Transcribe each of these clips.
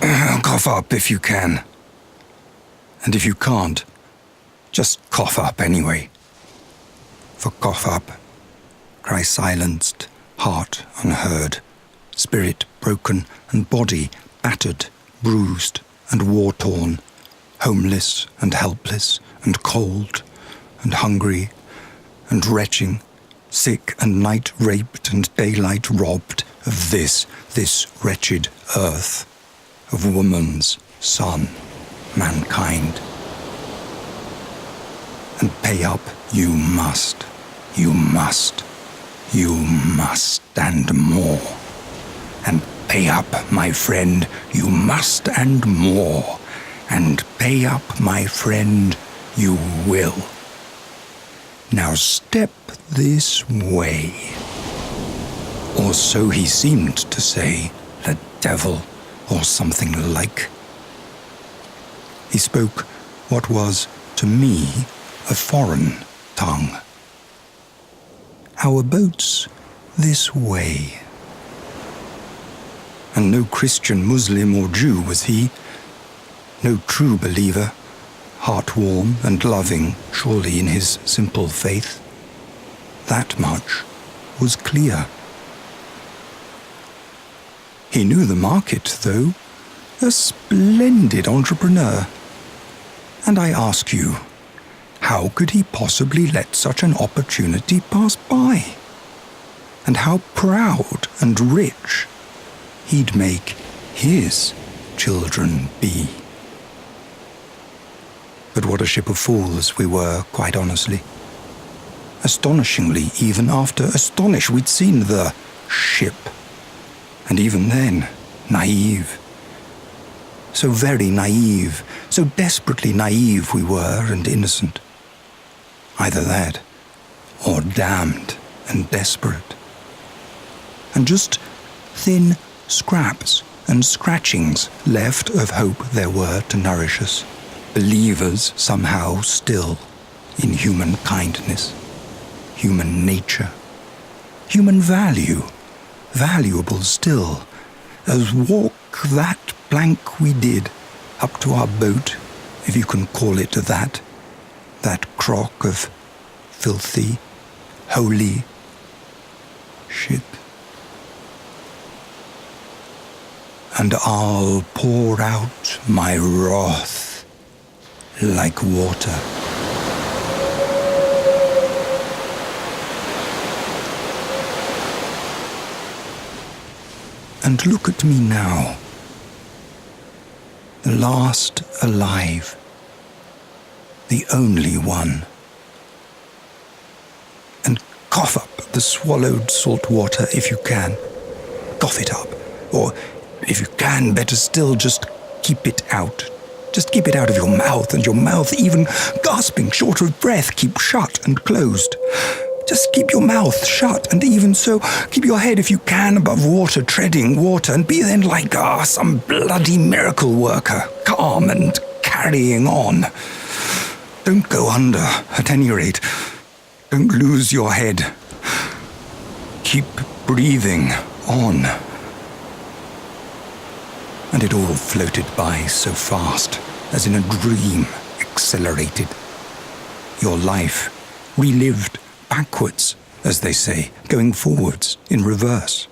Cough up if you can. And if you can't, just cough up anyway. For cough up, cry silenced, heart unheard, spirit broken and body battered, bruised and war-torn, homeless and helpless and cold and hungry and retching, sick and night-raped and daylight robbed of this wretched earth, of woman's son, mankind. And pay up you must, you must, you must, and more. And pay up, my friend, you must, and more. And pay up, my friend, you will. Now step this way. Or so he seemed to say, the devil, or something like. He spoke what was, to me, a foreign tongue. Our boat's this way. And no Christian, Muslim or Jew was he, no true believer, heart-warm and loving, surely in his simple faith. That much was clear. He knew the market, though, a splendid entrepreneur. And I ask you, how could he possibly let such an opportunity pass by? And how proud and rich he'd make his children be. But what a ship of fools we were, quite honestly. Astonishingly, even after astonish, we'd seen the ship. And even then, naive. So very naive, so desperately naive we were and innocent. Either that, or damned and desperate. And just thin scraps and scratchings left of hope there were to nourish us, believers somehow still in human kindness, human nature, human value, valuable still, as walk that plank we did up to our boat, if you can call it that crock of filthy, holy shit. And I'll pour out my wrath like water. And look at me now, the last alive, the only one. And cough up the swallowed salt water if you can. Cough it up. Or, if you can, better still, just keep it out. Just keep it out of your mouth, and your mouth, even gasping short of breath, keep shut and closed. Just keep your mouth shut, and even so, keep your head, if you can, above water, treading water, and be then like some bloody miracle worker, calm and carrying on. Don't go under, at any rate. Don't lose your head. Keep breathing on. And it all floated by so fast, as in a dream, accelerated. Your life relived backwards, as they say, going forwards in reverse.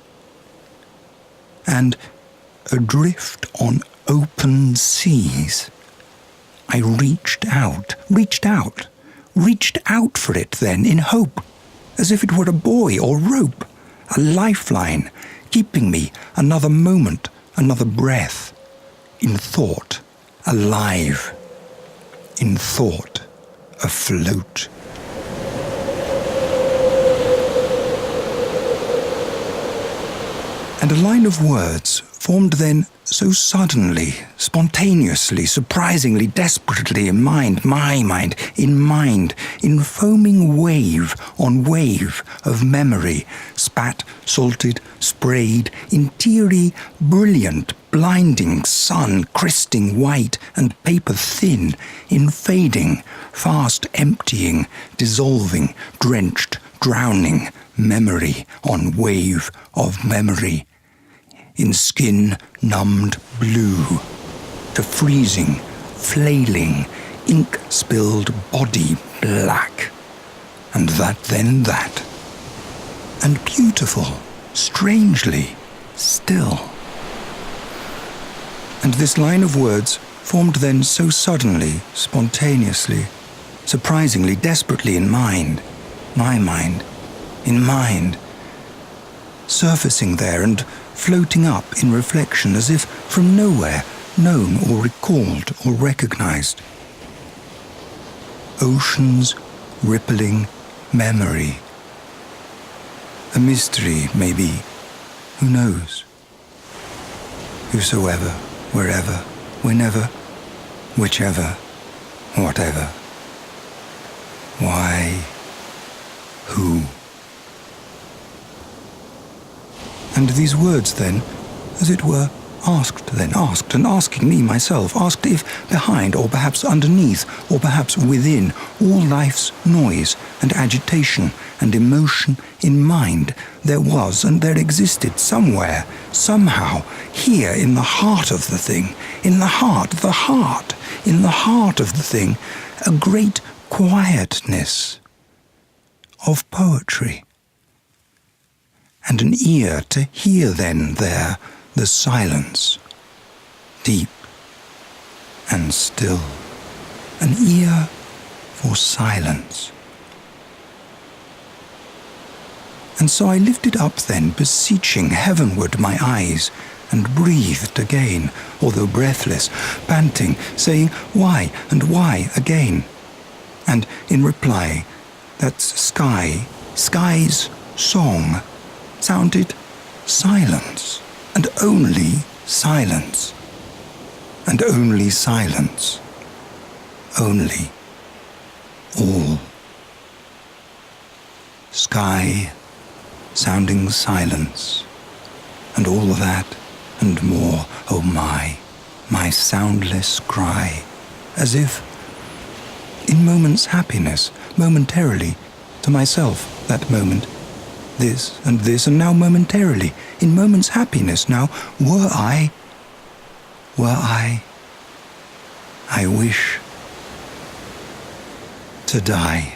And adrift on open seas, I reached out for it then in hope, as if it were a buoy or rope, a lifeline, keeping me another moment, another breath, in thought, alive, in thought, afloat. And a line of words formed then so suddenly, spontaneously, surprisingly, desperately in mind, my mind, in foaming wave on wave of memory, spat, salted, sprayed, in teary, brilliant, blinding sun, crysting white and paper thin, in fading, fast emptying, dissolving, drenched, drowning, memory on wave of memory, in skin-numbed blue, to freezing, flailing, ink-spilled body black, and that then that, and beautiful, strangely, still. And this line of words formed then so suddenly, spontaneously, surprisingly, desperately in mind, my mind, in mind, surfacing there and floating up in reflection as if from nowhere, known or recalled or recognized. Ocean's rippling memory. A mystery, maybe, who knows? Whosoever, wherever, whenever, whichever, whatever. Why? Who? And these words then, as it were, asked and asking me myself, asked if behind or perhaps underneath or perhaps within all life's noise and agitation and emotion in mind there was and there existed somewhere, somehow, here in the heart of the thing, in the heart of the thing, a great quietness of poetry. And an ear to hear then there the silence, deep and still, an ear for silence. And so I lifted up then, beseeching heavenward my eyes, and breathed again, although breathless, panting, saying, why and why again? And in reply, that sky's song, sounded silence, and only silence, and only silence, only, all. Sky, sounding silence, and all that, and more, oh my soundless cry, as if, in moments' happiness, momentarily, to myself, that moment, this, and now momentarily, in moments' happiness, now, were I, I wish to die.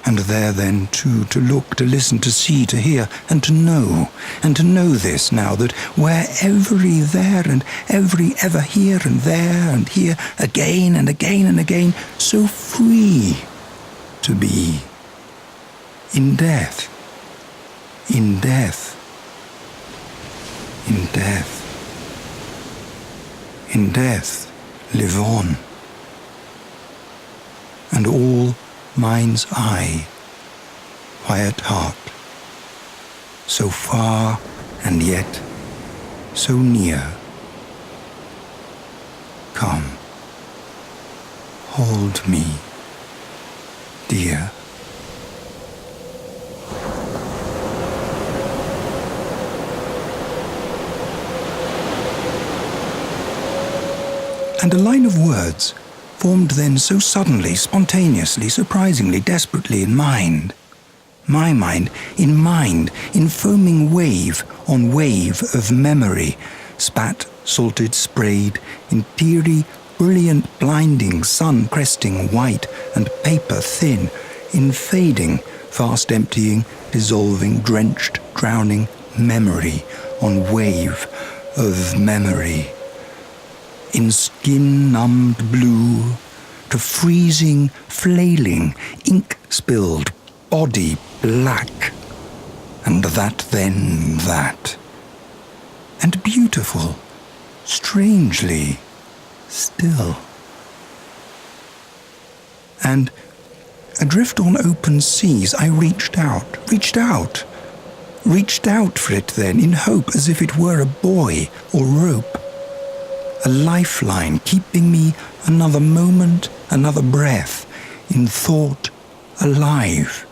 And there then, too, to look, to listen, to see, to hear, and to know this now, that where every there and every ever here and there and here, again and again and again, so free to be. In death, live on. And all mind's eye, quiet heart, so far and yet so near. Come, hold me, dear. And a line of words formed then so suddenly, spontaneously, surprisingly, desperately in mind. My mind, in foaming wave on wave of memory, spat, salted, sprayed, in teary, brilliant, blinding, sun-cresting white and paper thin, in fading, fast emptying, dissolving, drenched, drowning memory on wave of memory. In skin-numbed blue, to freezing, flailing, ink-spilled body black, and that then that, and beautiful, strangely, still. And adrift on open seas, I reached out for it then, in hope, as if it were a buoy or rope. A lifeline keeping me another moment, another breath, in thought alive,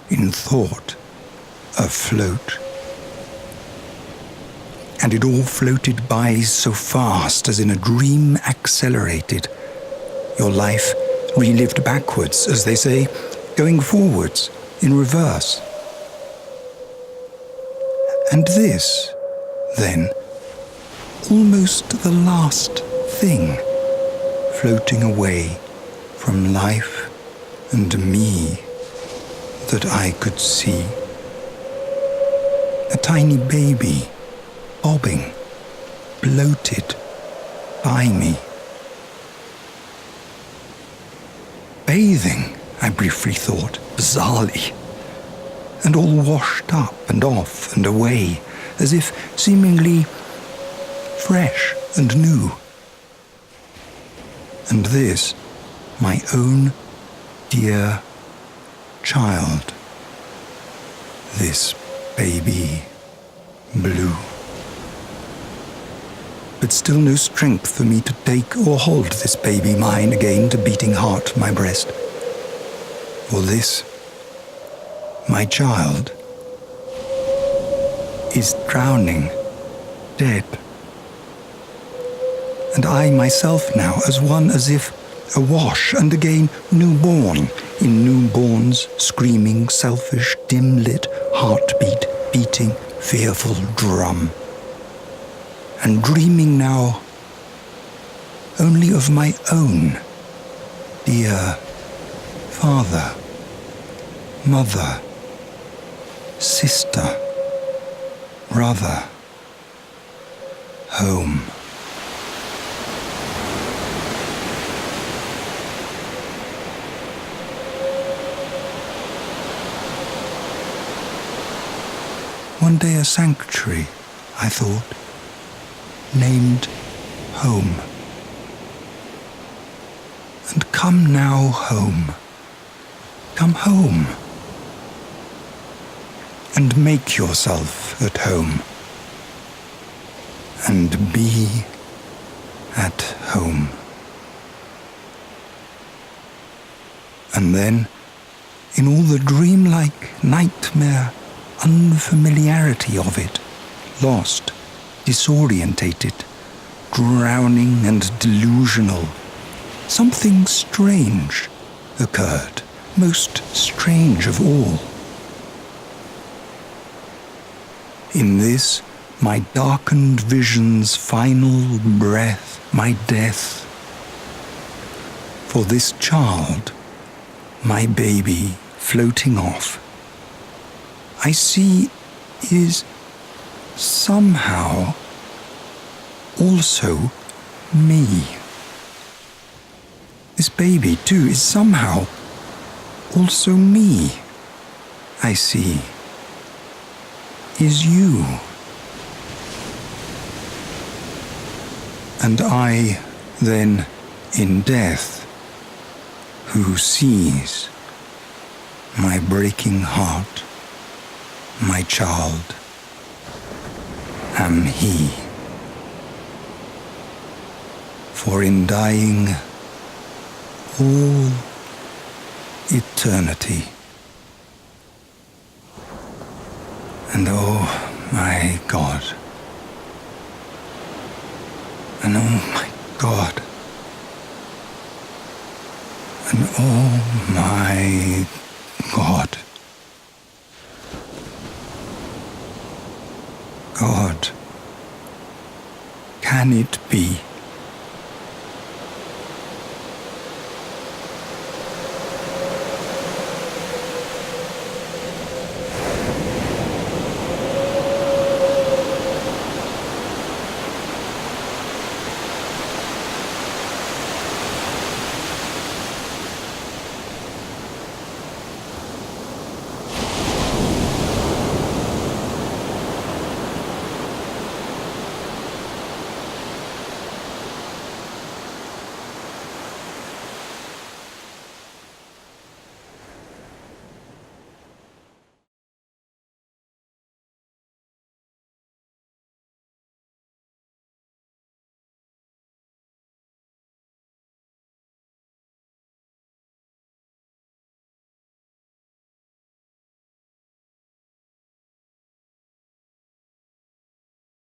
in thought afloat. And it all floated by so fast as in a dream accelerated. Your life relived backwards, as they say, going forwards, in reverse. And this, then, almost the last thing, floating away from life and me that I could see. A tiny baby, bobbing, bloated by me. Bathing, I briefly thought, bizarrely, and all washed up and off and away, as if seemingly fresh and new. And this, my own dear child, this baby blue. But still no strength for me to take or hold this baby mine again to beating heart my breast. For this, my child, is drowning, dead. And I myself now, as one as if awash and again newborn, in newborn's screaming, selfish, dim-lit heartbeat, beating, fearful drum. And dreaming now only of my own dear father, mother, sister, brother, home. One day a sanctuary, I thought, named home. And come now home. Come home. And make yourself at home. And be at home. And then, in all the dreamlike nightmare unfamiliarity of it, lost, disorientated, drowning and delusional, something strange occurred, most strange of all. In this, my darkened vision's final breath, my death, for this child, my baby floating off, I see is somehow also me. This baby, too, is somehow also me, I see, is you. And I, then, in death, who sees my breaking heart, my child, am he. For in dying, all eternity. And oh my God, and oh my God, and oh my God. God, can it be?